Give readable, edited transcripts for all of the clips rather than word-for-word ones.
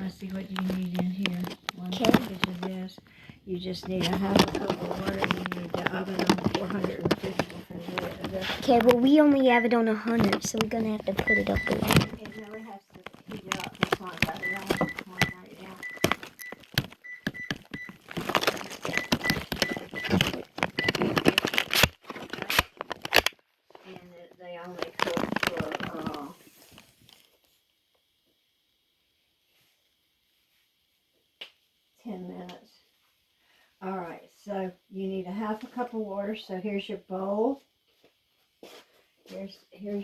let's see what you need in here. One Okay. package of this. You just need a half a cup of water. You need the oven on 450 for the Okay, well, we only have it on 100, so we're gonna have to put it up a lot. It never has to heat up. That's why I got it on right now. And they only cook for 10 minutes. All right, so you need a half a cup of water. So here's your bowl. Here's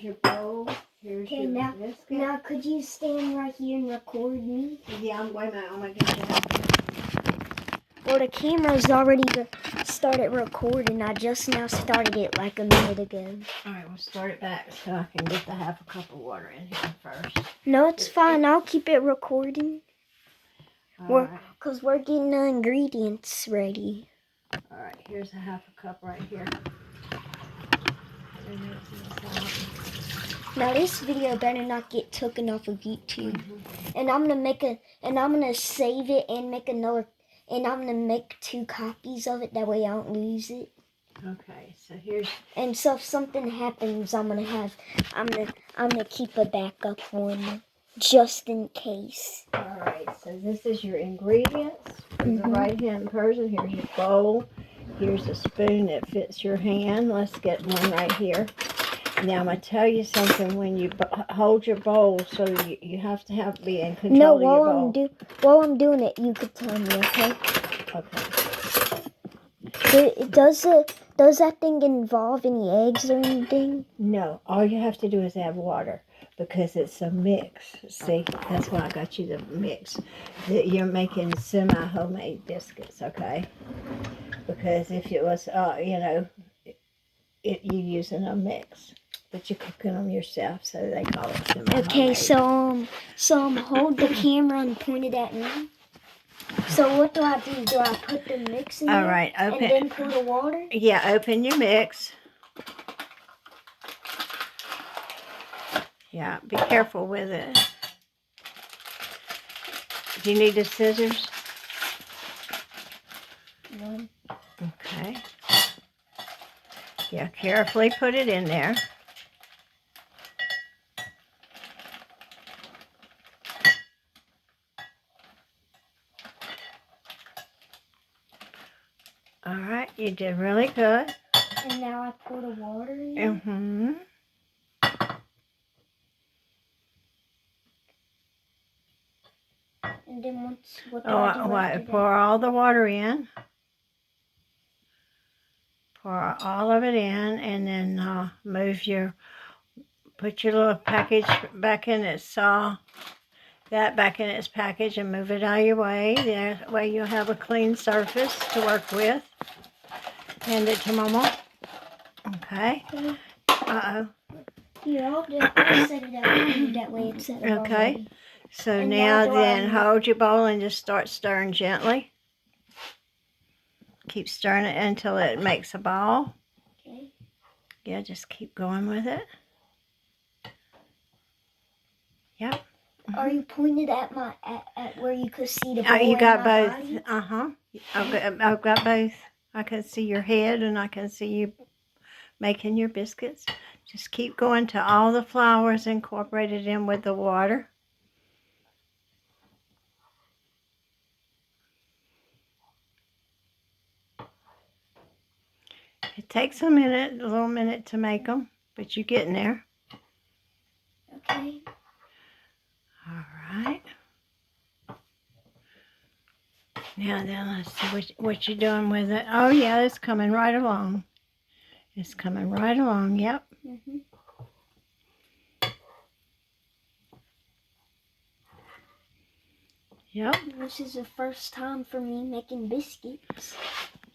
your bowl. Here's your biscuit. Now, could you stand right here and record me? Yeah, wait a minute. I'm gonna get that. Well, the camera's already started recording. I just now started it like a minute ago. All right, we'll start it back so I can get the half a cup of water in here first. No, it's fine. I'll keep it recording. All right. Because we're getting the ingredients ready. All right, here's a half a cup right here. Now this video better not get taken off of YouTube. And I'm gonna save it and make another, and I'm gonna make 2 copies of it. That way I don't lose it. Okay, so here's. And so if something happens, I'm gonna keep a backup one, just in case. All right, so this is your ingredients. For the right-hand person, here's your bowl. Here's a spoon that fits your hand. Let's get one right here. Now, I'm going to tell you something. When you hold your bowl, so you have to be in control of your bowl. While I'm doing it, you could tell me, okay? Okay. Does that thing involve any eggs or anything? No. All you have to do is add water because it's a mix. See, that's why I got you the mix. You're making semi-homemade biscuits, okay? Because if it was, you're using a mix. But you're cooking them yourself, so they call it semi-homemade. Okay, so hold the camera and point it at me. So what do I do? Do I put the mix in there? All right, open. And then pour the water? Yeah, open your mix. Yeah, be careful with it. Do you need the scissors? No. Okay. Yeah, carefully put it in there. All right, you did really good. And now I pour the water in? Mm-hmm. And then what do I do? Pour all the water in. Pour all of it in, and then put your little package back in its back in its package and move it out of your way. That way you'll have a clean surface to work with. Hand it to Mama. Okay. Uh-oh. Here, I'll set it up that way it's set up. Okay. Already. So And now then hold your bowl and just start stirring gently. Keep stirring it until it makes a ball. Okay. Yeah, just keep going with it. Yep. Are you pointed at at where you could see the bowl? You got both. Body? I've got both. I can see your head and I can see you making your biscuits. Just keep going till all the flour is incorporated in with the water. It takes a little minute to make them, but you're getting there. Okay. All right. Now then, let's see what you're doing with it. Oh yeah, it's coming right along. It's coming right along, yep. Mm-hmm. Yep. This is the first time for me making biscuits.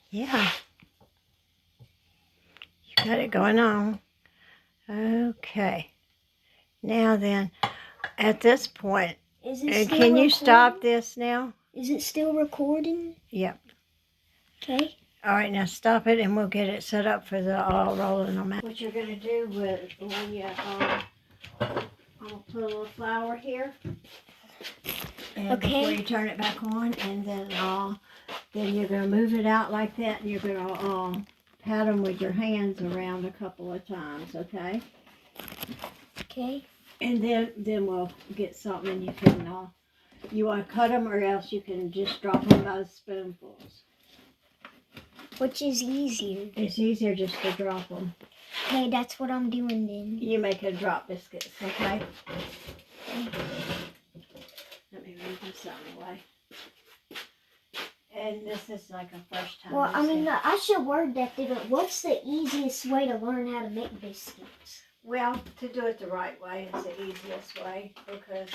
Yeah. You got it going on. Okay. Now then, at this point, can you stop this now? Is it still recording? Yep. Okay. All right, now stop it and we'll get it set up for the rolling them out. What you're going to do when you, I'm going to put a little flour here. And before you turn it back on, and then you're going to move it out like that, and you're going to pat them with your hands around a couple of times, okay? Okay. And then we'll get something, and you can, you want to cut them, or else you can just drop them by spoonfuls. Which is easier? It's easier just to drop them. Okay, that's what I'm doing then. You make a drop biscuits, okay? Let me move this out of the way. And this is like a first time. Well, I mean, I should word that different. What's the easiest way to learn how to make biscuits? Well, to do it the right way is the easiest way, because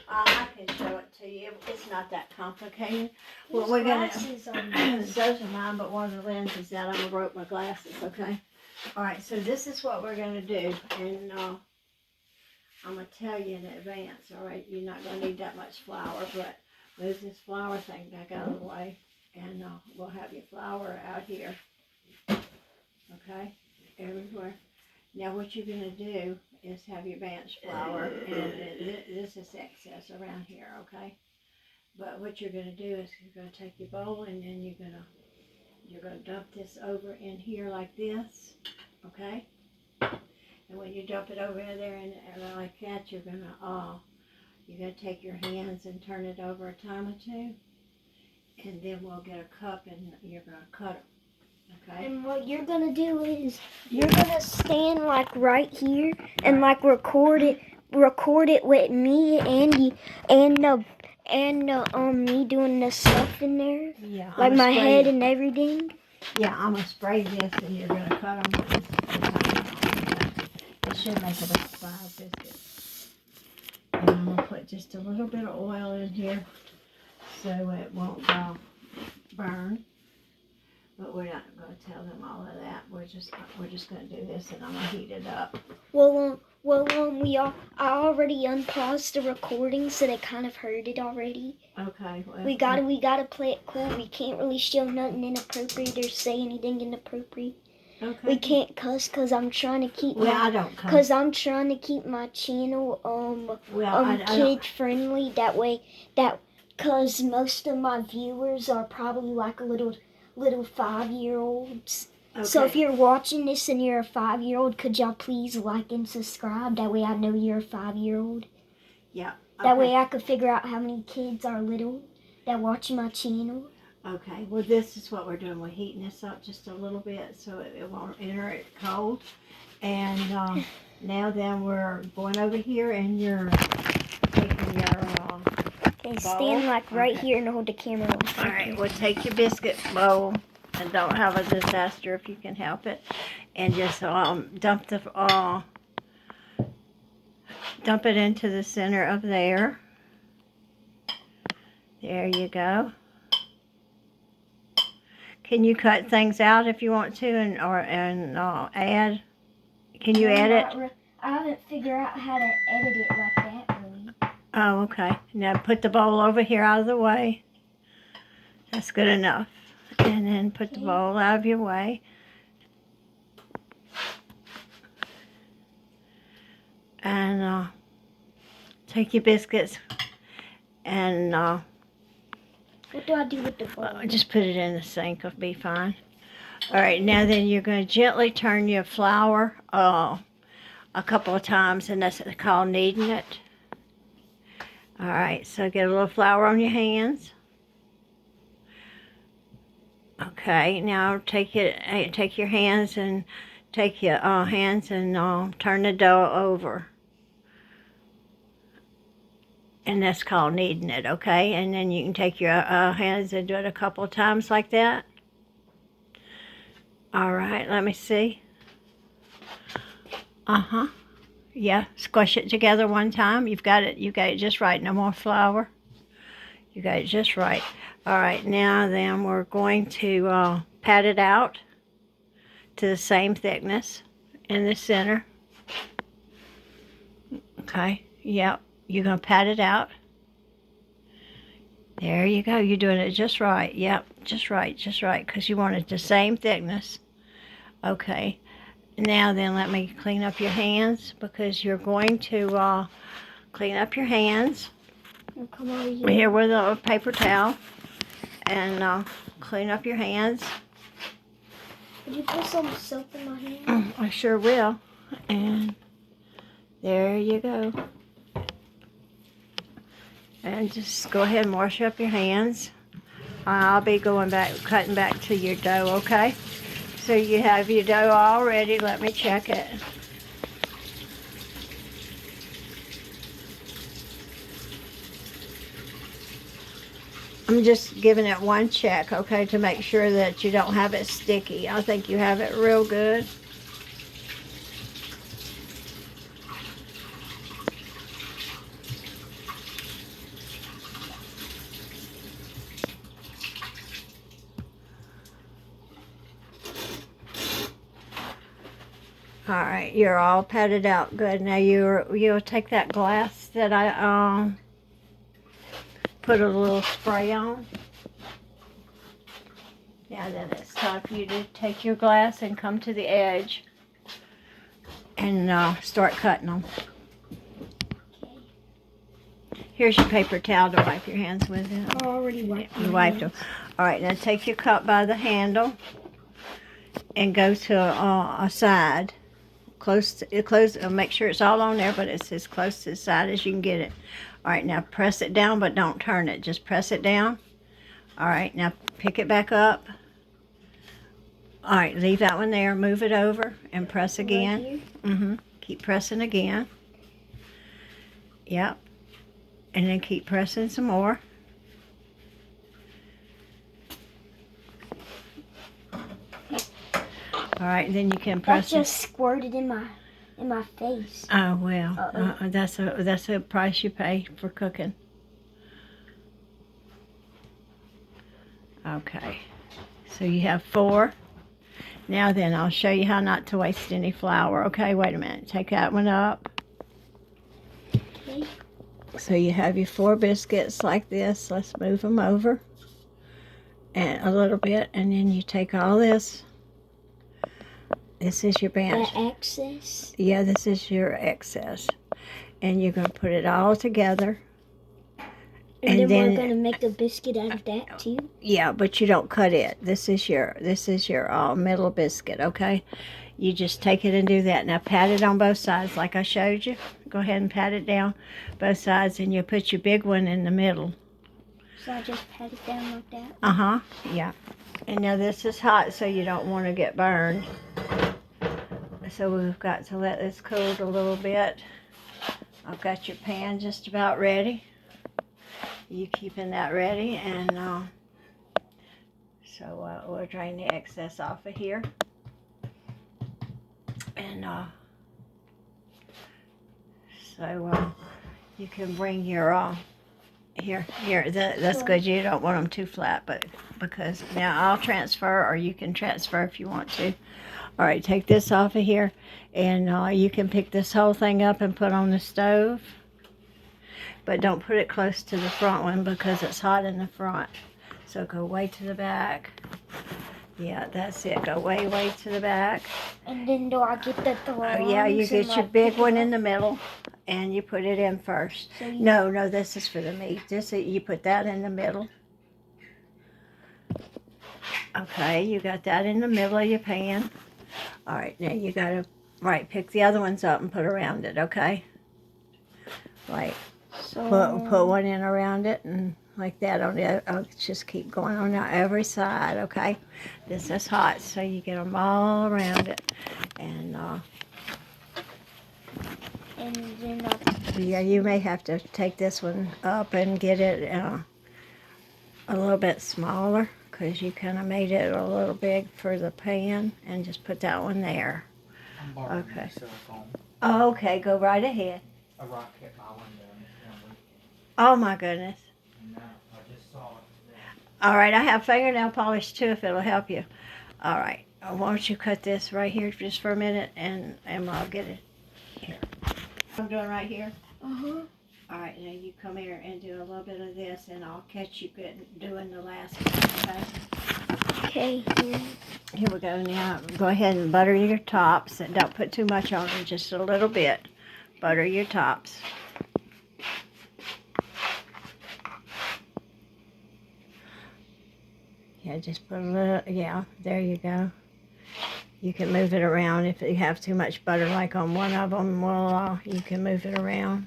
I can show it to you. It's not that complicated. Well, we're gonna. Those are mine, but one of the lenses that I broke my glasses. Okay. All right. So this is what we're gonna do, and I'm gonna tell you in advance. All right. You're not gonna need that much flour, but move this flour thing back out of the way, and we'll have your flour out here. Okay. Everywhere. Now what you're going to do is have your bench flour, and this is excess around here, okay? But what you're going to do is you're going to take your bowl, and then you're going to dump this over in here like this, okay? And when you dump it over there and like that, you're going to take your hands and turn it over a time or two, and then we'll get a cup, and you're going to cut them. Okay. And what you're gonna do is you're gonna stand like right here and like record it with me and you and me doing the stuff in there. Yeah. Like my head and everything. Yeah, I'm gonna spray this, and you're gonna cut them. It should make about 5 biscuits. And I'm gonna put just a little bit of oil in here so it won't burn. But we're not going to tell them all of that. We're just going to do this, and I'm going to heat it up. I already unpaused the recording, so they kind of heard it already. Okay. Well, we gotta play it cool. We can't really show nothing inappropriate or say anything inappropriate. Okay. We can't cuss because I'm trying to keep. I don't cuss. Because I'm trying to keep my channel kid friendly. That way, because most of my viewers are probably like little 5-year-olds. Okay. So if you're watching this and you're a 5-year-old, could y'all please like and subscribe? That way I know you're a 5-year-old. Yeah. Okay. That way I could figure out how many kids are little that watch my channel. Okay. Well, this is what we're doing. We're heating this up just a little bit so it won't enter it cold. And now then we're going over here, and you're taking your Okay, stand like right here and hold the camera. All right, well, take your biscuit bowl, and don't have a disaster if you can help it, and just dump it into the center of there. There you go. Can you cut things out if you want to, and add? Can you edit? I haven't figured out how to edit it like that, really. Oh, okay. Now put the bowl over here out of the way. That's good enough. And then put the bowl out of your way. And take your biscuits and what do I do with the bowl? Just put it in the sink. It'll be fine. All right, now then you're going to gently turn your flour a couple of times, and that's called kneading it. All right, so get a little flour on your hands. Okay, now take your hands and turn the dough over. And that's called kneading it, okay? And then you can take your hands and do it a couple of times like that. All right, let me see. Yeah, squish it together one time. You got it just right. No more flour. You got it just right. All right, now then we're going to pat it out to the same thickness in the center. Okay, yep, you're going to pat it out. There you go. You're doing it just right. Yep, just right, because you want it the same thickness. Okay. Now then, let me clean up your hands, because you're going to clean up your hands. And come over here. Here with a paper towel. And clean up your hands. Would you put some soap in my hand? I sure will. And there you go. And just go ahead and wash up your hands. I'll be going back, cutting back to your dough, okay? So you have your dough all ready. Let me check it. I'm just giving it one check, okay, to make sure that you don't have it sticky. I think you have it real good. All right, you're all patted out good. Now you'll take that glass that I put a little spray on. Now then it's time for you to take your glass and come to the edge and start cutting them. Here's your paper towel to wipe your hands with. I already wiped You wiped them. All right, now take your cup by the handle and go to a side. Make sure it's all on there, but it's as close to the side as you can get it. All right, now press it down, but don't turn it. Just press it down. All right, now pick it back up. All right, leave that one there. Move it over and press again. Right Keep pressing again. Yep. And then keep pressing some more. All right, then you can press. That just squirted in my face. Oh well, that's a price you pay for cooking. Okay, so you have 4. Now then, I'll show you how not to waste any flour. Okay, wait a minute. Take that one up. Okay. So you have your 4 biscuits like this. Let's move them over and a little bit, and then you take all this. This is your batch. The excess? Yeah, this is your excess. And you're going to put it all together. And then we're going to make a biscuit out of that too? Yeah, but you don't cut it. This is your middle biscuit, okay? You just take it and do that. Now pat it on both sides like I showed you. Go ahead and pat it down both sides, and you put your big one in the middle. So I just pat it down like that? Uh-huh, yeah. And now this is hot, so you don't want to get burned. So we've got to let this cool a little bit. I've got your pan just about ready. You keeping that ready, and so we'll drain the excess off of here. And so you can bring your that's good. You don't want them too flat, but because now I'll transfer, or you can transfer if you want to. All right, take this off of here, and you can pick this whole thing up and put on the stove. But don't put it close to the front one because it's hot in the front. So go way to the back. Yeah, that's it. Go way, way to the back. And then do I get the thorns? Yeah, you get your big one in the middle, and you put it in first. So no, this is for the meat. You put that in the middle. Okay, you got that in the middle of your pan. All right, now you got to, pick the other ones up and put around it, okay? Like, put one in around it, and like that on the other. Just keep going on every side, okay? This is hot, so you get them all around it. And then yeah, you may have to take this one up and get it a little bit smaller, because you kind of made it a little big for the pan, and just put that one there. Okay. Oh, okay, go right ahead. A rock hit my window. Oh my goodness. No, I just saw it. All right, I have fingernail polish too if it'll help you. All right, why don't you cut this right here just for a minute, and I'll get it here. I'm doing right here. Uh-huh. All right, now you come here and do a little bit of this, and I'll catch you doing the last one, okay? Okay, Here we go. Now go ahead and butter your tops, and don't put too much on them, just a little bit. Butter your tops. Yeah, just put a little, yeah, there you go. You can move it around if you have too much butter, like on one of them. Well, you can move it around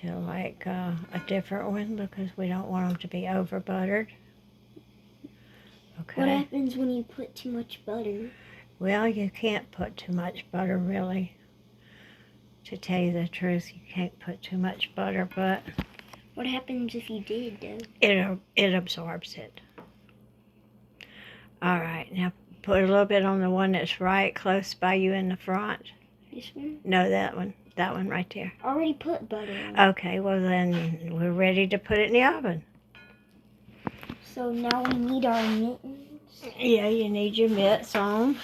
to like a different one because we don't want them to be over buttered. Okay. What happens when you put too much butter? Well, you can't put too much butter, really. To tell you the truth, you can't put too much butter, but What happens if you did, though? it absorbs it. All right, now put a little bit on the one that's right close by you in the front. This one? No, that one right there. I already put butter on. Okay, well then we're ready to put it in the oven. So now we need our mittens. Yeah, you need your mitts on.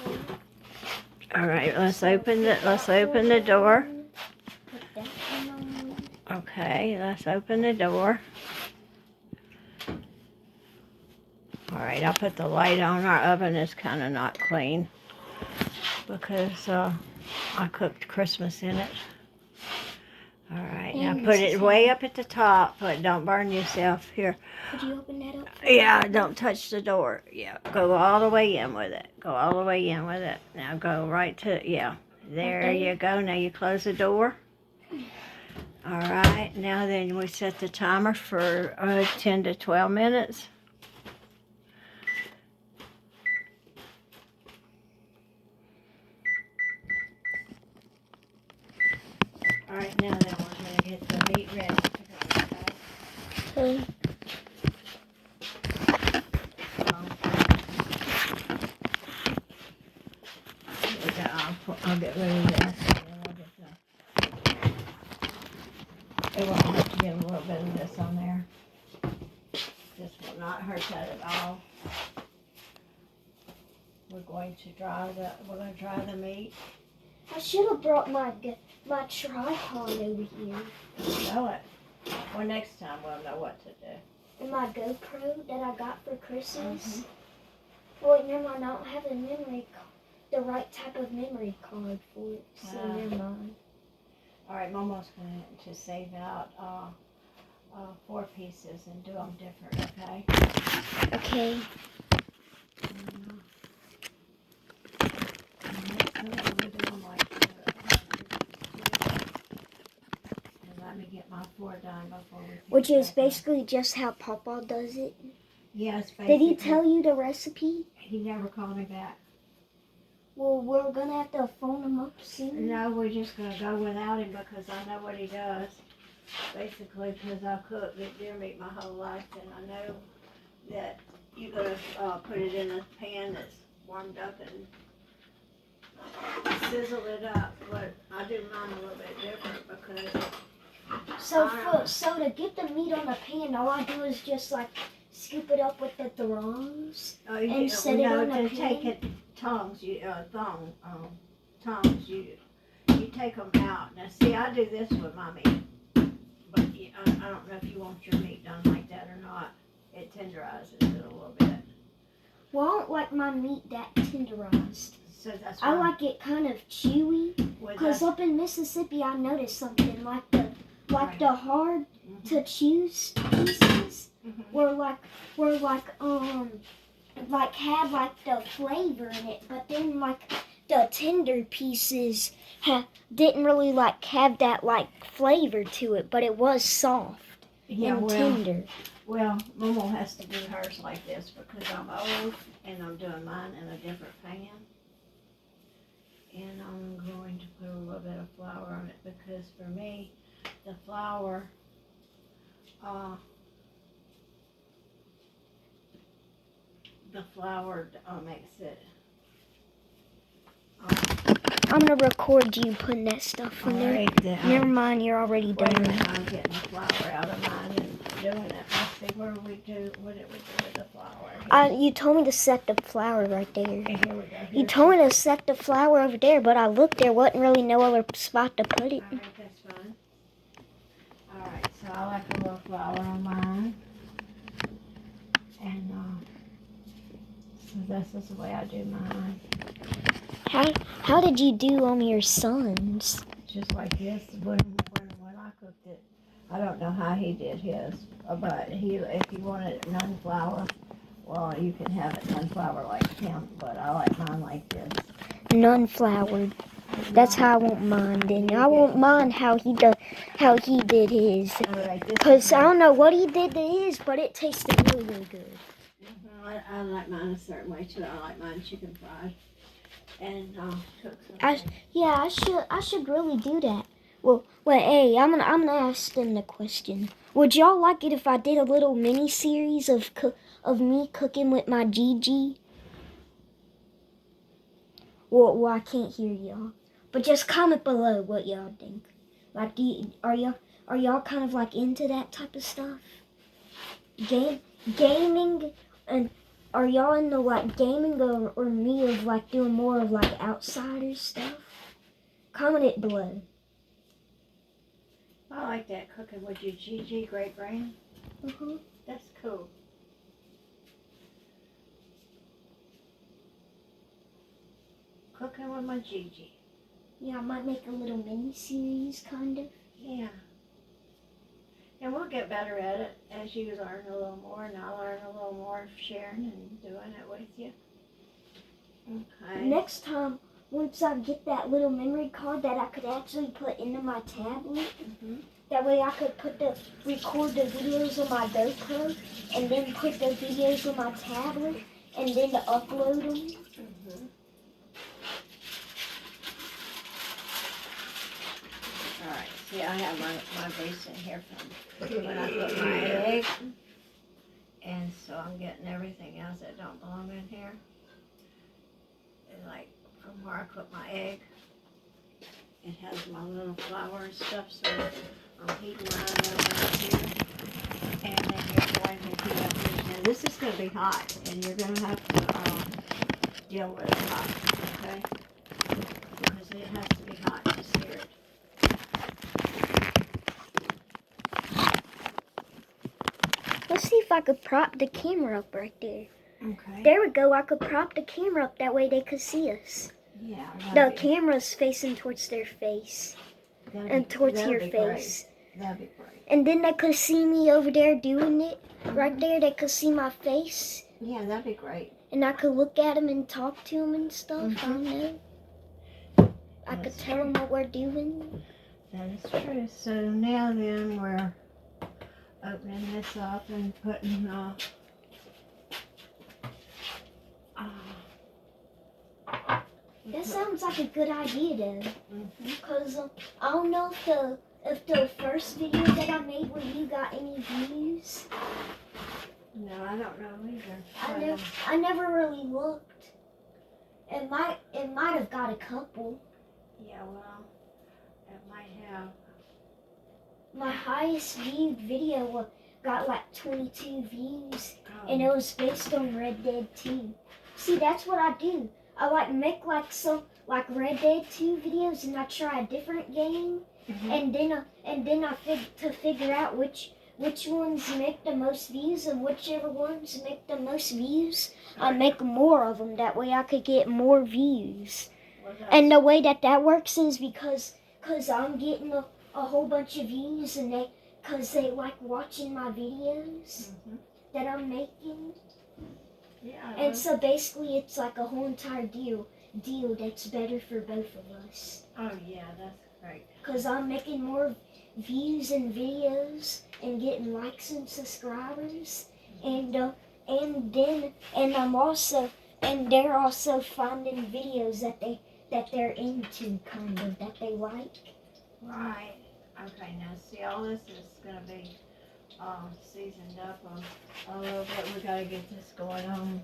Okay. All right, let's open the door. Put that one on. Okay, let's open the door. All right, I'll put the light on. Our oven is kind of not clean because I cooked Christmas in it. All right, now put it way up at the top, but don't burn yourself here. Could you open that up? Yeah, don't touch the door. Yeah, go all the way in with it. Go all the way in with it. Now go right to, yeah, there you go. Now you close the door. All right, now then we set the timer for 10 to 12 minutes. All right, now then we're going to get the meat ready. Okay. I'll get rid of this. It won't hurt to get a little bit of this on there. This will not hurt that at all. We're going to dry the meat. I should have brought my tripod over here. Know it. Well, next time we'll know what to do. And my GoPro that I got for Christmas. Oh, wait, never mind. I don't have the right type of memory card for it. So never mind. All right, Momo's going to save out 4 pieces and do them different, okay? Okay. Let me get my 4 done before we. Which is basically just how Papa does it. Yes, basically. Did he tell you the recipe? He never called me back. Well, we're going to have to phone him up soon. No, we're just going to go without him because I know what he does. Basically, because I cooked deer meat my whole life, and I know that you got to put it in a pan that's warmed up and sizzle it up. But I do mine a little bit different because. So to get the meat on the pan, all I do is just like scoop it up with the thongs and set it on the pan. Take it tongs, tongs. You take them out. Now, see, I do this with my meat, but I don't know if you want your meat done like that or not. It tenderizes it a little bit. Well, I don't like my meat that tenderized. So that's I like it kind of chewy. Because up in Mississippi, I noticed something like the hard to chew pieces were had like the flavor in it, but then like the tender pieces didn't really like have that like flavor to it, but it was soft and tender. Well, Momo has to do hers like this because I'm old and I'm doing mine in a different pan. And I'm going to put a little bit of flour on it because for me, the flour, makes it. I'm gonna record you putting that stuff in there. Right, Never mind, you're already done. I'm getting the flour out of mine and doing it. Let's see, what did we do with the flour? You told me to set the flour right there. Here we go. You told me to set the flour over there, but I looked, there wasn't really no other spot to put it. Alright, that's fine. Alright, so I like a little flour on mine. And so this is the way I do mine. How did you do on your sons? Just like this. When I cooked it, I don't know how he did his, but if you want it non-flour, well, you can have it non-flour like him, but I like mine like this. Non-floured. That's how I want mine. Then I won't mind how he did his. Alright, this Cause is I don't know what he did to his, but it tasted really, really good. I like mine a certain way too. I like mine chicken fried and cook some. I should really do that. Well, hey, I'm gonna ask them the question. Would y'all like it if I did a little mini series of me cooking with my Gigi? Well, I can't hear y'all, but just comment below what y'all think. Like, are y'all kind of like into that type of stuff? Gaming, and are y'all into like gaming or me of like doing more of like outsider stuff? Comment it below. I like that cooking with your GG great brain. That's cool. Cooking with my GG. Yeah, I might make a little mini series, kind of. Yeah. And we'll get better at it as you learn a little more, and I learn a little more sharing and doing it with you. Okay. Next time, once I get that little memory card that I could actually put into my tablet, that way I could record the videos on my GoPro, and then put the videos on my tablet, and then to upload them. Alright, see I have my basin here from when I put my egg. And so I'm getting everything else that don't belong in here. And like from where I put my egg. It has my little flour and stuff, so I'm heating mine over here. And then you're going to heat up yours. Now this is going to be hot, and you're going to have to deal with it hot, okay? Because it has to be hot to sear it. Let's see if I could prop the camera up right there. Okay. There we go. I could prop the camera up. That way they could see us. Yeah. The camera's facing towards their face. And towards your face. That'd be great. And then they could see me over there doing it. Right there, they could see my face. Yeah, that'd be great. And I could look at them and talk to them and stuff. I don't know. I could tell them what we're doing. That is true. So now then we're opening this up and putting that sounds like a good idea though. Because I don't know if the first video that I made with you got any views. No, I don't know either. I never really looked. It might have got a couple. Yeah, well, it might have. My highest viewed video got like 22 views, and it was based on Red Dead 2. See, that's what I do. I make Red Dead 2 videos, and I try a different game, and then I figure out which ones make the most views, and whichever ones make the most views, I make more of them. That way I could get more views. And the way that works is because I'm getting a whole bunch of views, and because they like watching my videos that I'm making. Yeah. And so basically it's like a whole entire deal that's better for both of us. Oh yeah, that's great. Because I'm making more views and videos and getting likes and subscribers, and they're also finding videos that they're into, kind of, that they like. Right. Okay, now see, all this is going to be seasoned up a little bit. We got to get this going on.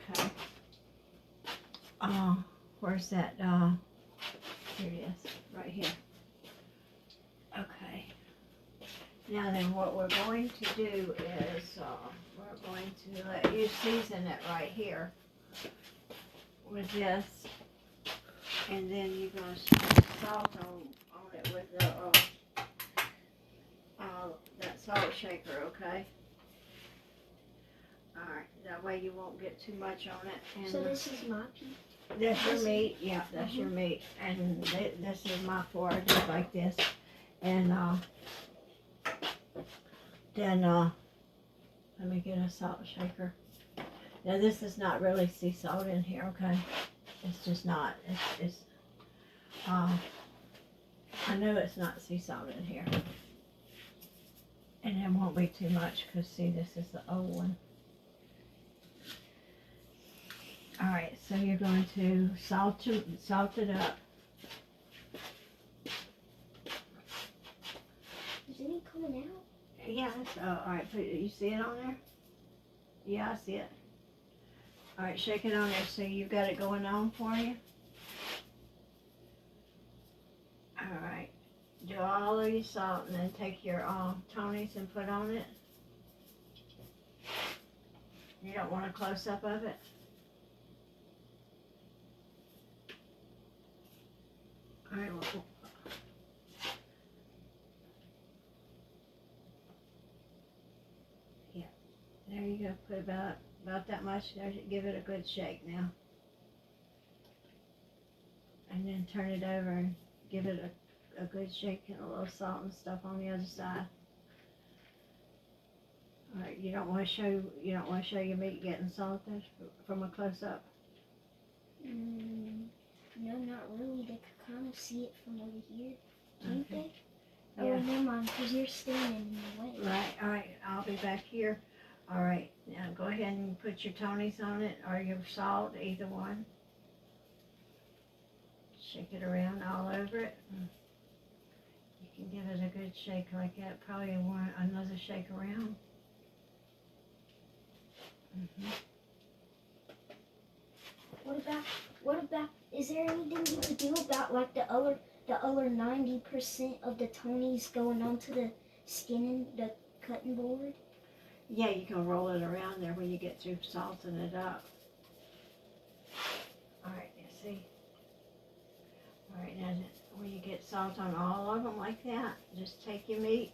Okay. Where's that? Here it is, right here. Okay. Now then, what we're going to do is we're going to let you season it right here with this, and then you're going to salt on it with the that salt shaker, okay? Alright, that way you won't get too much on it. And So this is my piece? that's your meat, yeah, that's your meat. And this is my flour, just like this. And then let me get a salt shaker. Now this is not really sea salt in here, okay? It's just not. It's I know it's not sea salt in here. And it won't be too much because see, this is the old one. Alright, so you're going to salt it up. Is any coming out? Yeah, alright, you see it on there? Yeah, I see it. Alright, shake it on there so you've got it going on for you. Alright, do all of your salt and then take your Tony's and put on it. You don't want a close-up of it? Alright, well, yeah, there you go. Put about that much there. Give it a good shake now. And then turn it over and give it a good shake and a little salt and stuff on the other side. Alright, you don't want to show your meat getting salted from a close-up. No, not really. They could kind of see it from over here, can't Okay. they? Yeah. Oh, never mind, because you're standing in the way. Right, alright, I'll be back here. Alright, now go ahead and put your Tony's on it or your salt, either one. Shake it around all over it. You can give it a good shake like that. Probably want another shake around. What about, is there anything you could do about like the other 90% of the Tony's going onto the skin and the cutting board? Yeah, you can roll it around there when you get through salting it up. Alright, you see? Alright, now when you get salt on all of them like that, just take your meat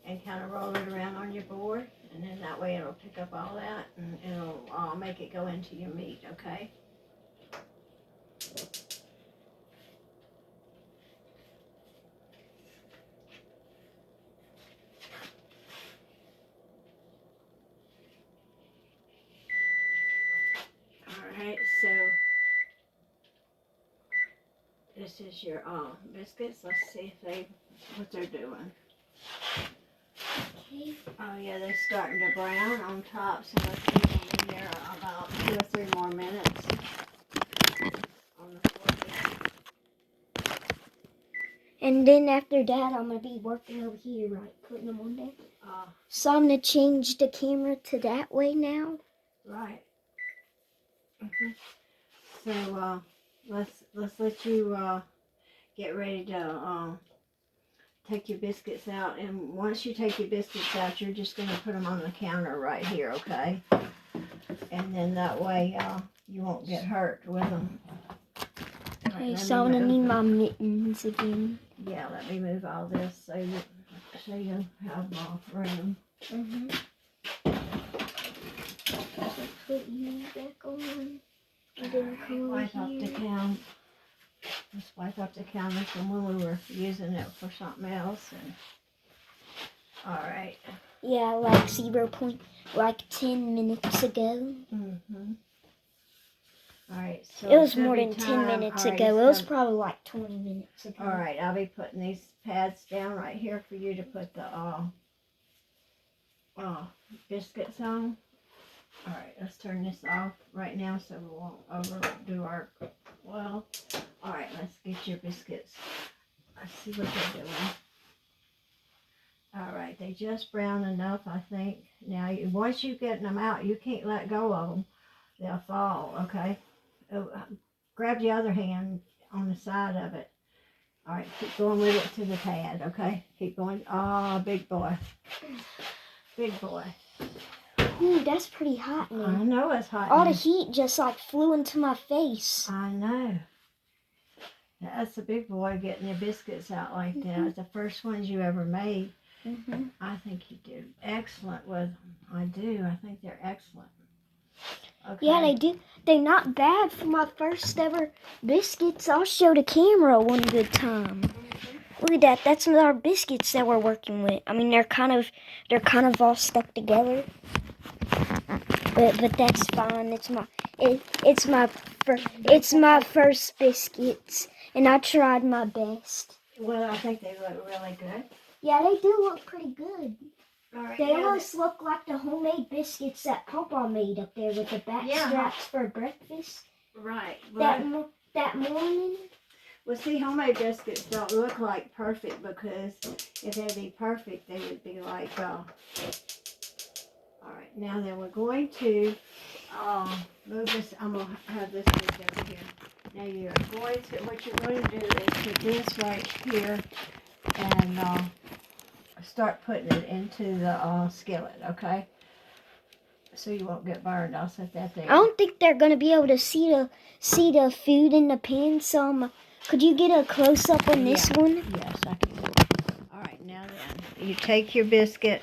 and kind of roll it around on your board, and then that way it'll pick up all that and it'll make it go into your meat, okay? Alright, so this is your biscuits. Let's see if what they're doing. Okay. Oh yeah, they're starting to brown on top, so let's leave them in there about 2 or 3 more minutes on the floor. And then after that, I'm going to be working over here, right? Putting them on there. So I'm going to change the camera to that way now. Right. So let's let you get ready to take your biscuits out, and once you take your biscuits out, you're just going to put them on the counter right here, okay? And then that way you won't get hurt with them. Okay, so I'm going to need my mittens again. Yeah, let me move all this so you have room. Put you back on. And then come over Wipe up the here. counter. Just wipe up the counter from when we were using it for something else. And alright. Yeah, like 10 minutes ago. Alright, so It was more than 10 minutes ago. It was probably like 20 minutes ago. Alright, I'll be putting these pads down right here for you to put the biscuits on. Alright, let's turn this off right now so we won't overdo our well. Alright, let's get your biscuits. Let's see what they're doing. Alright, they just brown enough, I think. Now, once you get them out, you can't let go of them. They'll fall, okay? Grab the other hand on the side of it. Alright, keep going with it to the pad, okay? Keep going. Oh, big boy. Big boy. Ooh, that's pretty hot I now. know it's hot. All now. the heat just like flew into my face. I know. That's a big boy getting your biscuits out like that. The first ones you ever made. I think you did excellent with them. I do. I think they're excellent. Okay. Yeah, they do. They're not bad for my first ever biscuits. I'll show the camera one good time. Look at that. That's our biscuits that we're working with. I mean, they're kind of all stuck together. But that's fine. It's my first biscuits, and I tried my best. Well, I think they look really good. Yeah, they do look pretty good. All right. They almost look like the homemade biscuits that Papa made up there with the back straps for breakfast. Right. Well, That morning. well, see, homemade biscuits don't look like perfect because if they'd be perfect, they would be like, all right, now then we're going to move this. I'm going to have this moved over here. Now what you're going to do is put this right here and start putting it into the skillet, okay? So you won't get burned. I'll set that there. I don't think they're gonna be able to see the food in the pan. So could you get a close up on this one? Yes, I can. All right, now then, you take your biscuit.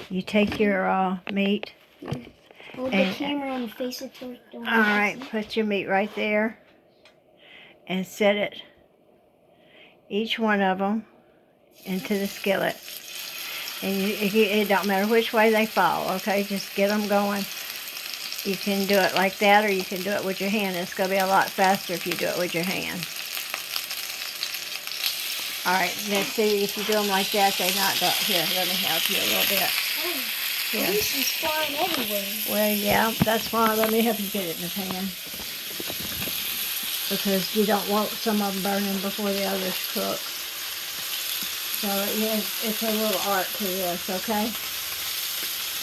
You take your meat. Hold the camera and face it toward the All right, put your meat right there, and set it, each one of them, into the skillet. And it don't matter which way they fall, okay? Just get them going. You can do it like that, or you can do it with your hand. It's going to be a lot faster if you do it with your hand. All right, let's see if you do them like that, they not go. Here, let me help you a little bit. Here. This is flying everywhere. Well, yeah, that's why. Let me help you get it in the pan. Because you don't want some of them burning before the others cook. So it's a little art to this, okay?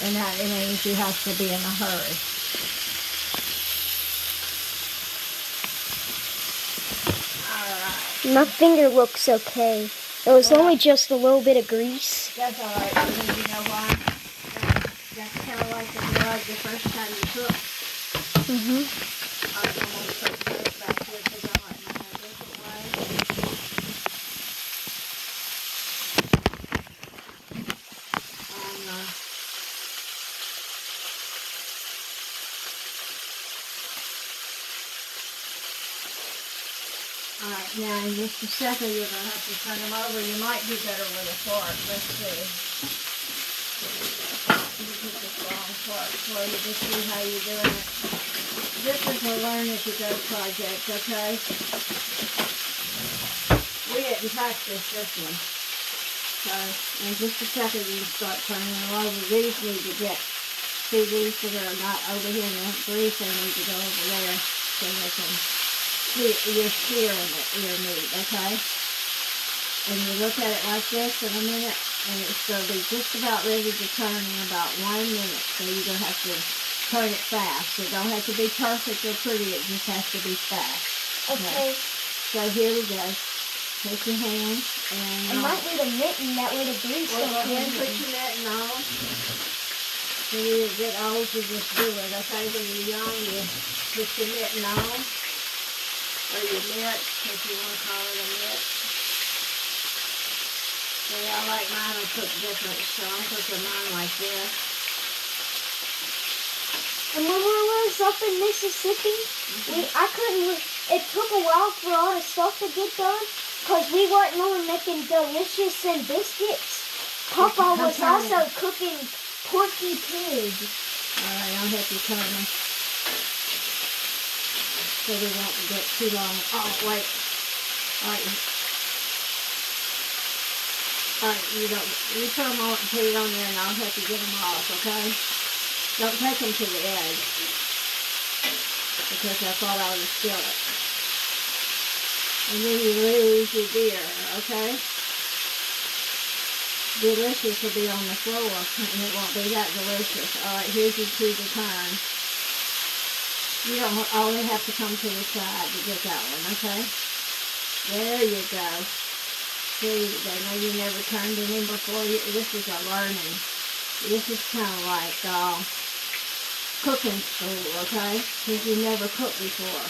And that it means you have to be in a hurry. Alright. My finger looks okay. It was only just a little bit of grease. That's alright, because you know why? That's kind of like the blood the first time you cook. Mm-hmm. I'm going to put this back here because I like mine a different way. Alright, now in just a second you're going to have to turn them over. You might do better with a fork. Let's see. You get this long fork for you to see how you're doing it. This is a learn as you go project, okay? We didn't practice this one. So in just a second you can start turning them over. These need to get, see these that are not over here in the grease, they need to go over there so they can you're searing your meat, okay? And you look at it like this in a minute, and it's going to be just about ready to turn in about 1 minute. So you're going to have to turn it fast. It don't have to be perfect or pretty, it just has to be fast. Okay. So here we go. Take your hand and... I might need a mitten, that way the grease well, don't go ahead and come put in. your mitten on. When you get old, you just do it, okay? When you're young, you put your mitten on. Or your mitt, if you want to call it a mitt. See, I like mine to cook different, so I'm cooking mine like this. And when we was up in Mississippi, it took a while for all the stuff to get done, because we weren't only making delicious and biscuits. Papa was also cooking porky pig. Alright, I'll help you turn them. So they won't get too long. Oh, wait. Alright. Alright, you turn them on and put it on there and I'll help you get them off, okay? Don't take them to the edge. Because that's all out of the skillet. And then you lose your deer, okay? Delicious will be on the floor and it won't be that delicious. Alright, here's your two to turn. You don't only have to come to the side to get that one, okay? There you go. See, I know you never turned it in before. This is a learning. This is kind of like cooking school, okay? Because you never cooked before.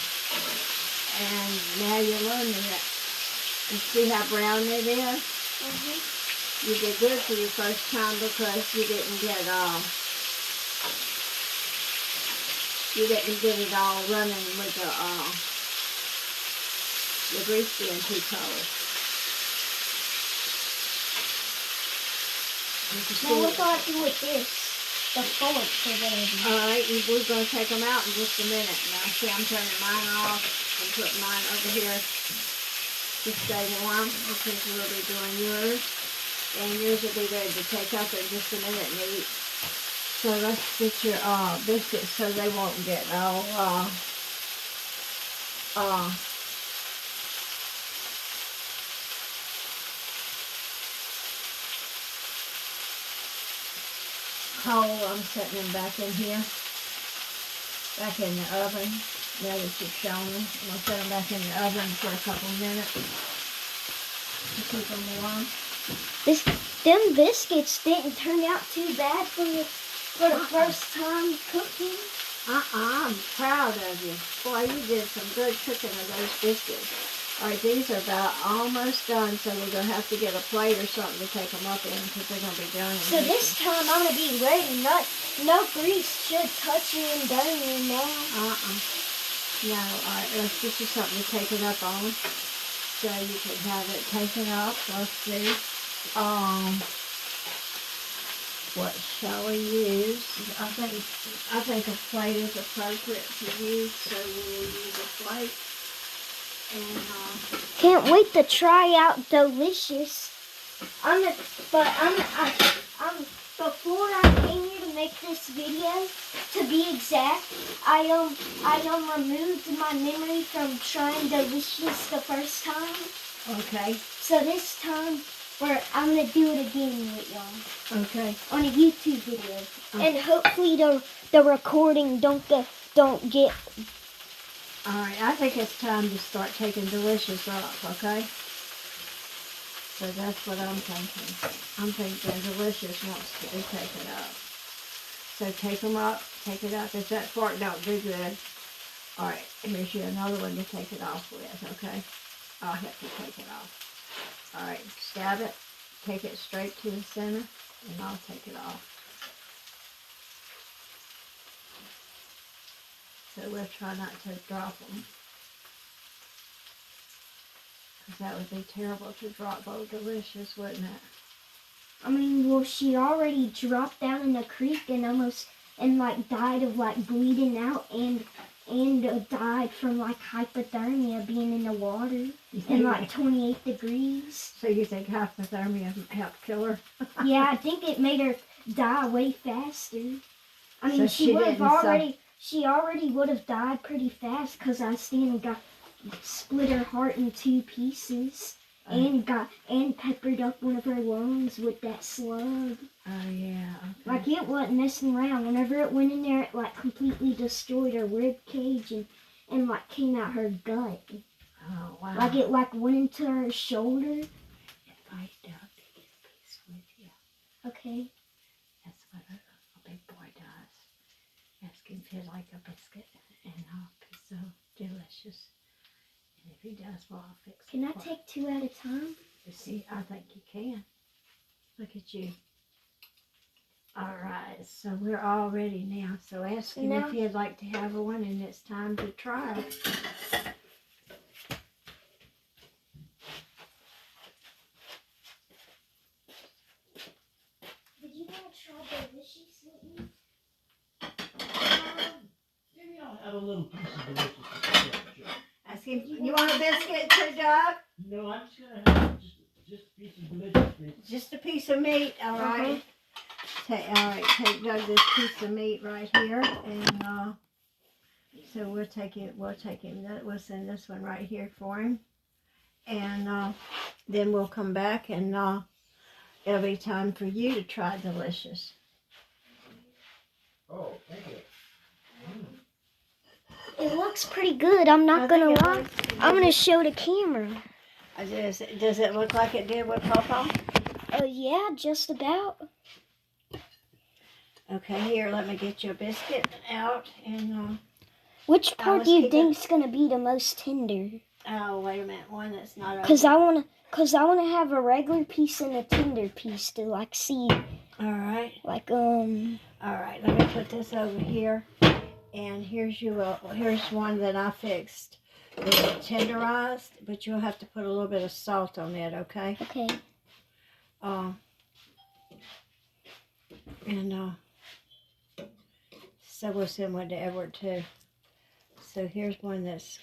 And now you're learning it. And see how brown it is? Mm-hmm. You did good for your first time because you didn't get it all running with the grease being too cold. Now what do I do with this? The fork or whatever. Alright, we're going to take them out in just a minute. Now, see, I'm turning mine off and putting mine over here to stay warm because we'll be doing yours. And yours will be ready to take up in just a minute and eat. So let's get your biscuits so they won't get all cold. I'm setting them back in here, back in the oven. Now that you've shown them, I'm going to set them back in the oven for a couple minutes to keep them warm. Them biscuits didn't turn out too bad for the first time cooking. I'm proud of you. Boy, you did some good cooking of those biscuits. Alright, these are about almost done, so we're going to have to get a plate or something to take them up in because they're going to be done. So this time I'm going to be ready. No grease should touch you and burn you now. No, alright, let's get you something to take it up on so you can have it taken up. Let's see. What shall we use? I think a plate is appropriate to use, so we'll use a plate. And can't wait to try out Doelicious. Before I came here to make this video, to be exact, I removed my memory from trying Doelicious the first time. okay. So this time, I'm gonna do it again with y'all. Okay. On a YouTube video, and hopefully the recording don't get. Alright, I think it's time to start taking Doelicious off, okay? So that's what I'm thinking. I'm thinking Doelicious wants to be taken up. So take them up, take it up. If that fork don't do good, alright, here's you another one to take it off with, okay? I'll help you take it off. Alright, stab it, take it straight to the center, and I'll take it off. So we'll try not to drop them. Because that would be terrible to drop old Doelicious, wouldn't it? I mean, well, she already dropped down in the creek and died of bleeding out and died from hypothermia being in the water and 28 degrees. So you think hypothermia helped kill her? Yeah, I think it made her die way faster. I mean, So she already would have died pretty fast because I split her heart in 2 pieces and peppered up one of her lungs with that slug. Oh yeah. Okay. It wasn't messing around. Whenever it went in there, it completely destroyed her rib cage and came out her gut. Oh wow. It went into her shoulder. If I dug to get a piece with you. Okay. That's what a big boy does. Ask him if he'd like a biscuit and a piece of Doelicious. And if he does, well, I'll fix it. Can I take 2 at a time? You see, I think you can. Look at you. Alright, so we're all ready now. So ask him if he'd like to have one, and it's time to try. Did you want to try Doelicious with me? Maybe I'll have a little piece of delicious. Ask him, you want a biscuit too, Doug? No, I'm just gonna have just a piece of delicious meat. Just a piece of meat, alright. Take Doug this piece of meat right here, and so we'll send this one right here for him, and then we'll come back, and it'll be time for you to try Doelicious. Oh, thank you. It looks pretty good. I'm not gonna lie. I'm gonna show the camera. Does it look like it did with Papa? Yeah, just about. Okay, here, let me get you a biscuit out, and which part do you think's gonna be the most tender? Oh, wait a minute, one that's not open. Cause I wanna have a regular piece and a tender piece to see. All right. All right, let me put this over here, and here's one that I fixed. It's tenderized, but you'll have to put a little bit of salt on it, okay? Okay. And so we'll send one to Edward too. So here's one that's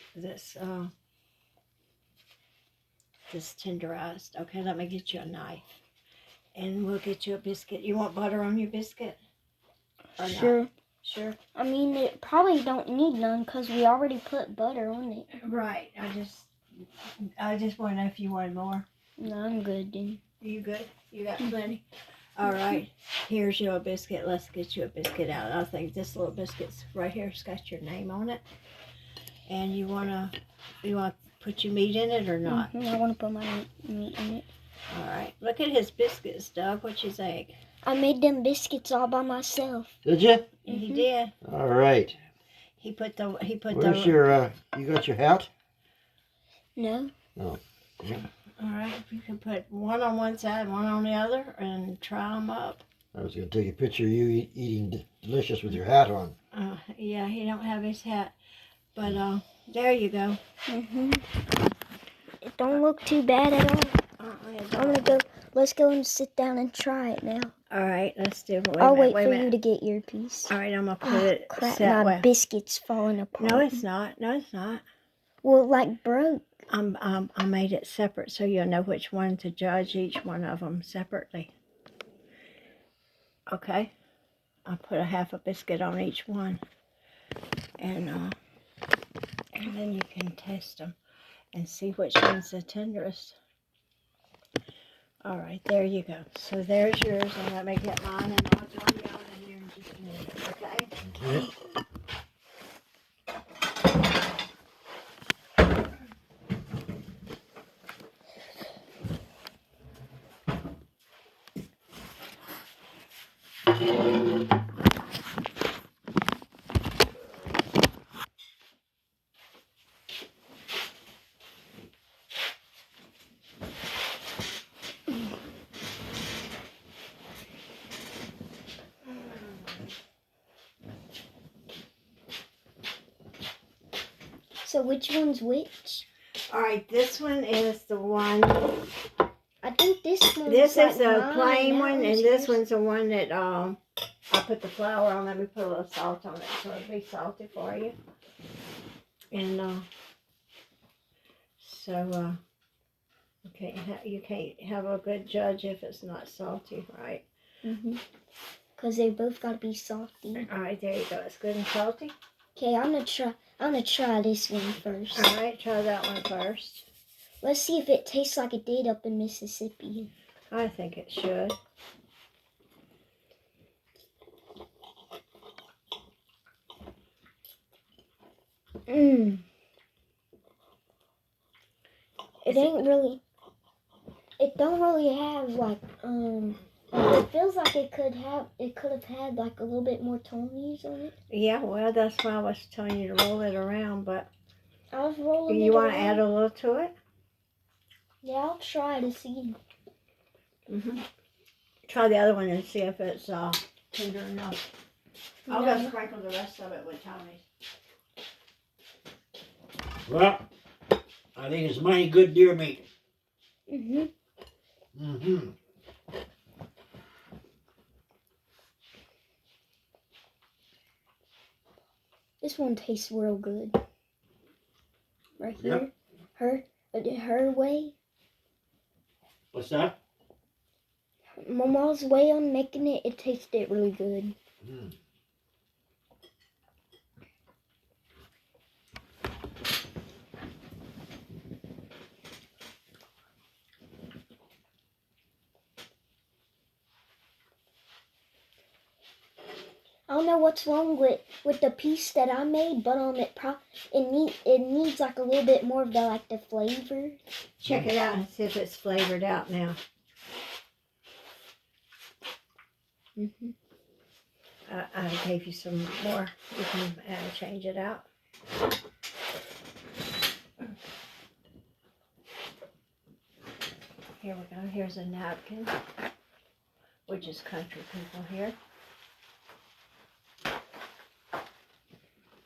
tenderized. Okay, let me get you a knife. And we'll get you a biscuit. You want butter on your biscuit? Or Sure. not? Sure. I mean, it probably don't need none because we already put butter on it. Right. I just want to know if you wanted more. No, I'm good then. You good? You got plenty? All right. Here's your biscuit. Let's get you a biscuit out. I think this little biscuit's right here. It's got your name on it. And you wanna put your meat in it or not? I want to put my meat in it. All right. Look at his biscuits, Doug. What you think? I made them biscuits all by myself. Did you? He did. All right. Where's your, you got your hat? No. Oh. Yeah. All right. You can put one on one side, one on the other, and try them up. I was going to take a picture of you eating delicious with your hat on. Yeah, he don't have his hat. But there you go. It don't look too bad at all. I'm gonna go. Let's go and sit down and try it now. All right, let's do it. I'll wait for you to get your piece. All right, I'm gonna put it Crap, that my way. biscuit's falling apart. No, it's not. No, it's not. Well, it like broke. I made it separate so you'll know which one to judge each one of them separately. Okay, I'll put a half a biscuit on each one, and then you can test them and see which one's the tenderest. All right, there you go. So there's yours, and let me get mine, and I'll join you out in here in just a minute, okay? Okay. So which one's which? All right, this one is the one. I think this one's This like is a mine, plain that one, and one's this yours. one's the one that I put the flour on. Let me put a little salt on it so it'll be salty for you. And so you can't have a good judge if it's not salty, right? Cause they both gotta be salty. All right, there you go. It's good and salty. Okay, I'm gonna try this one first. All right, try that one first. Let's see if it tastes like it did up in Mississippi. I think it should. It ain't really. It don't really have like It feels like it could have had like a little bit more tongues on it. Yeah, well, that's why I was telling you to roll it around, but I was rolling you it want to around. add a little to it? Yeah, I'll try to see. Try the other one and see if it's tender enough. I'll No. go sprinkle the rest of it with Tony's. Well, I think it's mighty good deer meat. This one tastes real good. Right here. Yep. Her way. What's that? Mama's way on making it, it tasted really good. I don't know what's wrong with the piece that I made, but it needs like a little bit more of the flavor. Check it out and see if it's flavored out now. I gave you some more. You can change it out. Here we go. Here's a napkin. We're just country people here.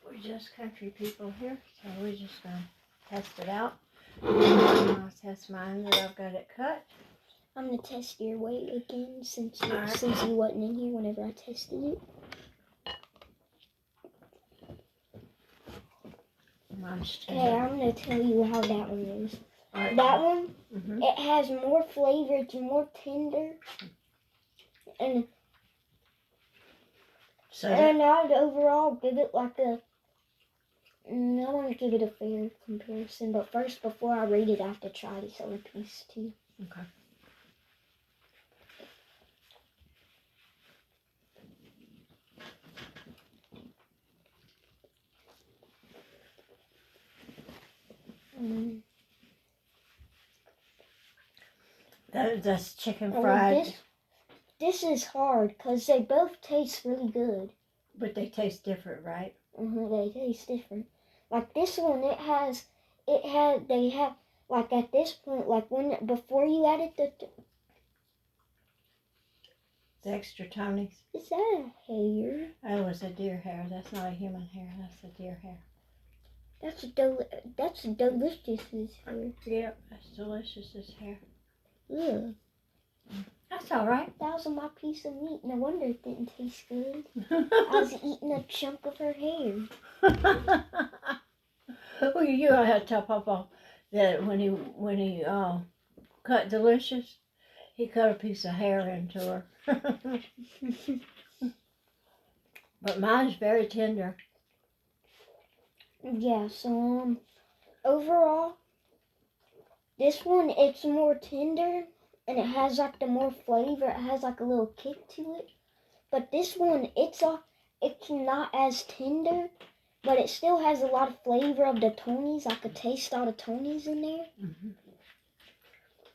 We're just country people here, so we're just going to test it out. I'll test mine that I've got it cut. I'm gonna test your weight again since Alright. since you wasn't in here whenever I tested it. Mine's Okay, tender. I'm gonna tell you how that one is. Alright. That one, Mhm. it has more flavor. It's more tender, and So and I'd overall give it like a. I want to give it a fair comparison, but first, before I rate it, I have to try this other piece too. okay. Mm. That's chicken Oh, fried, this is hard because they both taste really good. but they taste different, right? They taste different. Like this one, they have, like at this point, like before you added The extra Tonys. is that a hair? Oh, it's a deer hair. That's not a human hair. That's a deer hair. That's delicious hair. Yep, that's Delicious's hair. Ugh. That's all right. That was my piece of meat. No wonder it didn't taste good. I was eating a chunk of her hair. Well, you had to tell Papa that when he cut Delicious, he cut a piece of hair into her. But mine's very tender. Yeah, so overall, this one, it's more tender and it has like the more flavor. It has like a little kick to it. But this one, it's not as tender, but it still has a lot of flavor of the Tonys. I could taste all the Tonys in there. Mm-hmm.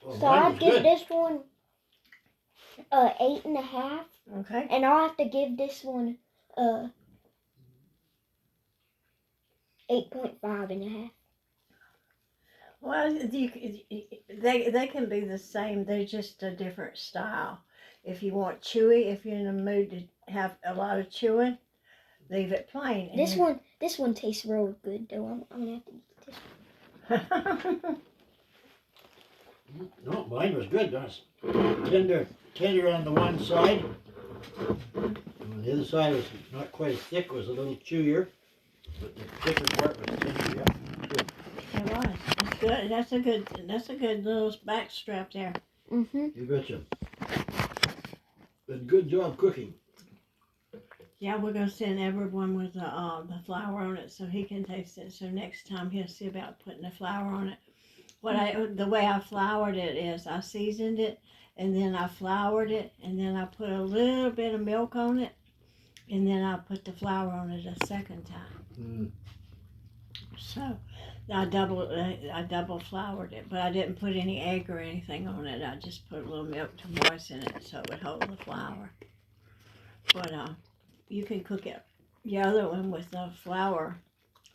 Well, So mine I'd was give good. this one 8.5, Okay. and I'll have to give this one 8.5.5. Well, they can be the same. They're just a different style. If you want chewy, if you're in the mood to have a lot of chewing, leave it plain. And This one tastes real good though. I'm gonna have to eat this. No, mine was good. That's tender on the one side. On the other side was not quite as thick. It was a little chewier, but the thicker part was tender. Yeah, good. It was. It's good. That's a good little back strap there. Mhm. You betcha. But good job cooking. Yeah, we're gonna send everyone with the flour on it so he can taste it. So next time he'll see about putting the flour on it. The way I floured it is I seasoned it and then I floured it and then I put a little bit of milk on it and then I put the flour on it a second time. Mm. So I double floured it, but I didn't put any egg or anything on it. I just put a little milk to moisten it so it would hold the flour. But you can cook it the other one with the flour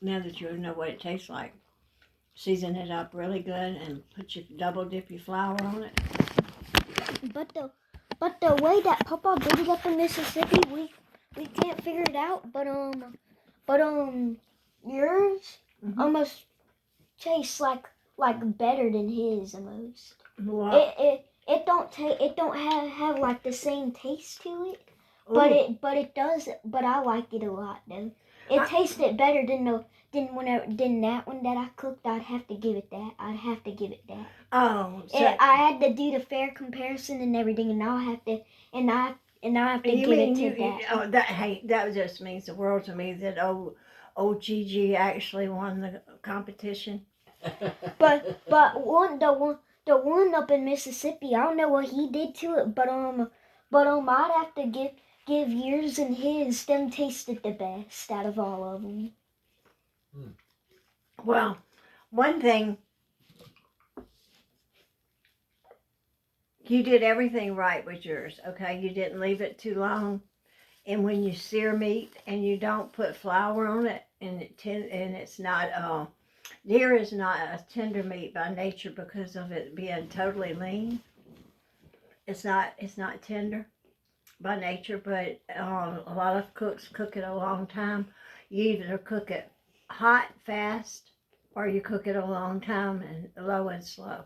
now that you know what it tastes like. Season it up really good and double dip your flour on it. But the way that Papa did it up in Mississippi, we can't figure it out. But yours Mhm. almost tastes like better than his almost. Well, It don't have like the same taste to it. ooh, But it does. But I like it a lot though. It I- tasted better than that one that I cooked. I'd have to give it that. oh, so I had to do the fair comparison and everything, and I'll have to you give it mean to you? that. Oh, that just means the world to me that old Gigi actually won the competition. But the one up in Mississippi, I don't know what he did to it, but I'd have to give yours and his. Them tasted the best out of all of them. Well, one thing, you did everything right with yours, okay? You didn't leave it too long. And when you sear meat and you don't put flour on it, and it's not, deer is not a tender meat by nature because of it being totally lean. It's not tender by nature, but a lot of cooks cook it a long time. You either cook it hot, fast, or you cook it a long time and low and slow.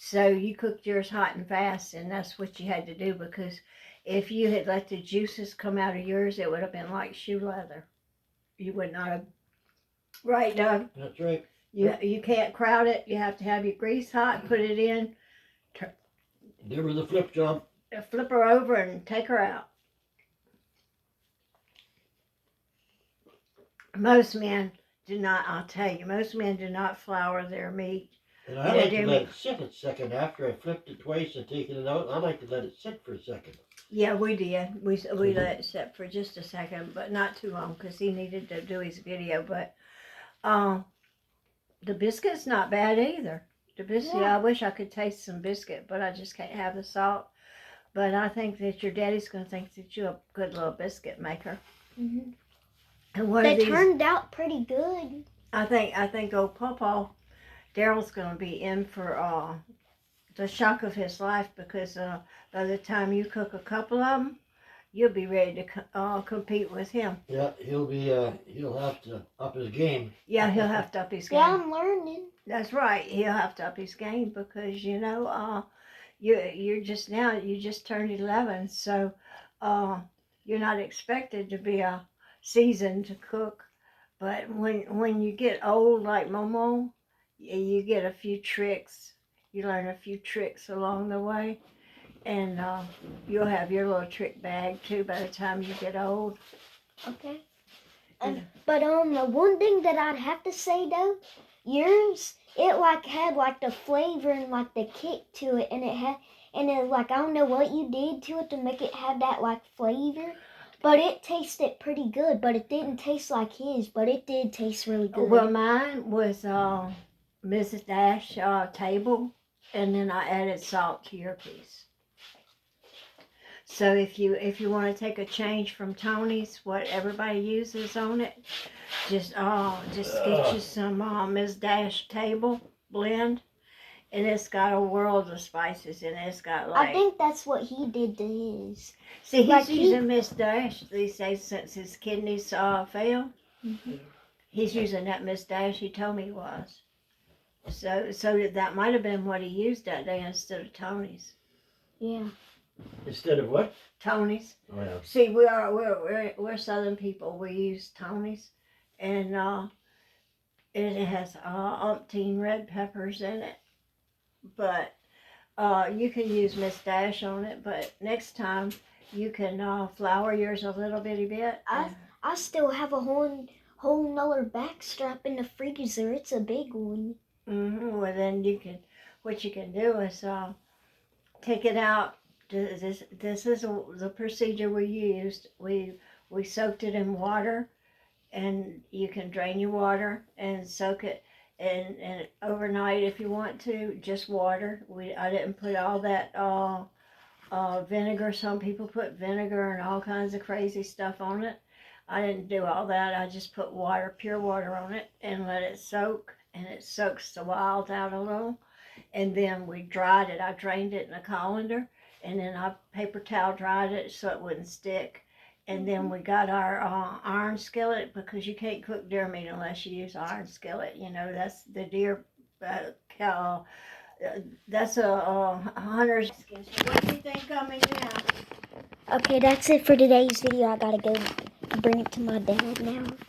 So you cooked yours hot and fast, and that's what you had to do, because if you had let the juices come out of yours, it would have been like shoe leather. You would not have. Right, Doug? That's right. You can't crowd it. You have to have your grease hot, put it in, Give her the flip job. flip her over, and take her out. Most men do not, I'll tell you, most men do not flour their meat. And I like to let it sit a second after I flipped it twice and taken it out. I like to let it sit for a second. Yeah, we did. We let it sit for just a second, but not too long, because he needed to do his video. But the biscuit's not bad either. The biscuit, Yeah. I wish I could taste some biscuit, but I just can't have the salt. But I think that your daddy's going to think that you're a good little biscuit maker. Mhm. And one They of these, turned out pretty good. I think old Pawpaw, Daryl's going to be in for the shock of his life, because by the time you cook a couple of them, you'll be ready to compete with him. Yeah, he'll have to up his game. Yeah, he'll have to up his game. Yeah, I'm learning. That's right. He'll have to up his game, because you just turned 11, so you're not expected to be a seasoned cook. But when you get old like Momo, you get a few tricks. You learn a few tricks along the way, and you'll have your little trick bag too by the time you get old. Okay. Yeah. But the one thing that I'd have to say though, yours, it like had like the flavor and like the kick to it, and it like, I don't know what you did to it to make it have that like flavor, but it tasted pretty good. But it didn't taste like his, but it did taste really good. Well, mine was Mrs. Dash table, and then I added salt to your piece. So if you want to take a change from Tony's, what everybody uses on it, just get you some Ms. Dash table blend, and it's got a world of spices in it. It's got like, I think that's what he did to his. see, he's like using Miss Dash these days since his kidneys failed. Mhm. He's using that Miss Dash. He told me he was. So that might have been what he used that day instead of Tony's. Yeah. Instead of what? Tony's. Oh yeah. See, we're Southern people. We use Tony's, and it has umpteen red peppers in it. But you can use Miss Dash on it. But next time you can flour yours a little bitty bit. I still have a whole nother backstrap in the freezer. It's a big one. Well, then what you can do is take it out. This is the procedure we used. We soaked it in water, and you can drain your water and soak it and overnight if you want to, just water. I didn't put all that vinegar. Some people put vinegar and all kinds of crazy stuff on it. I didn't do all that. I just put water, pure water on it, and let it soak, and it soaks the wild out a little. And then we dried it. I drained it in a colander, and then I paper towel dried it so it wouldn't stick. And then we got our iron skillet, because you can't cook deer meat unless you use iron skillet. You know, that's the deer cow. That's a hunter's skin. So what do you think coming now? Okay, that's it for today's video. I gotta go bring it to my dad now.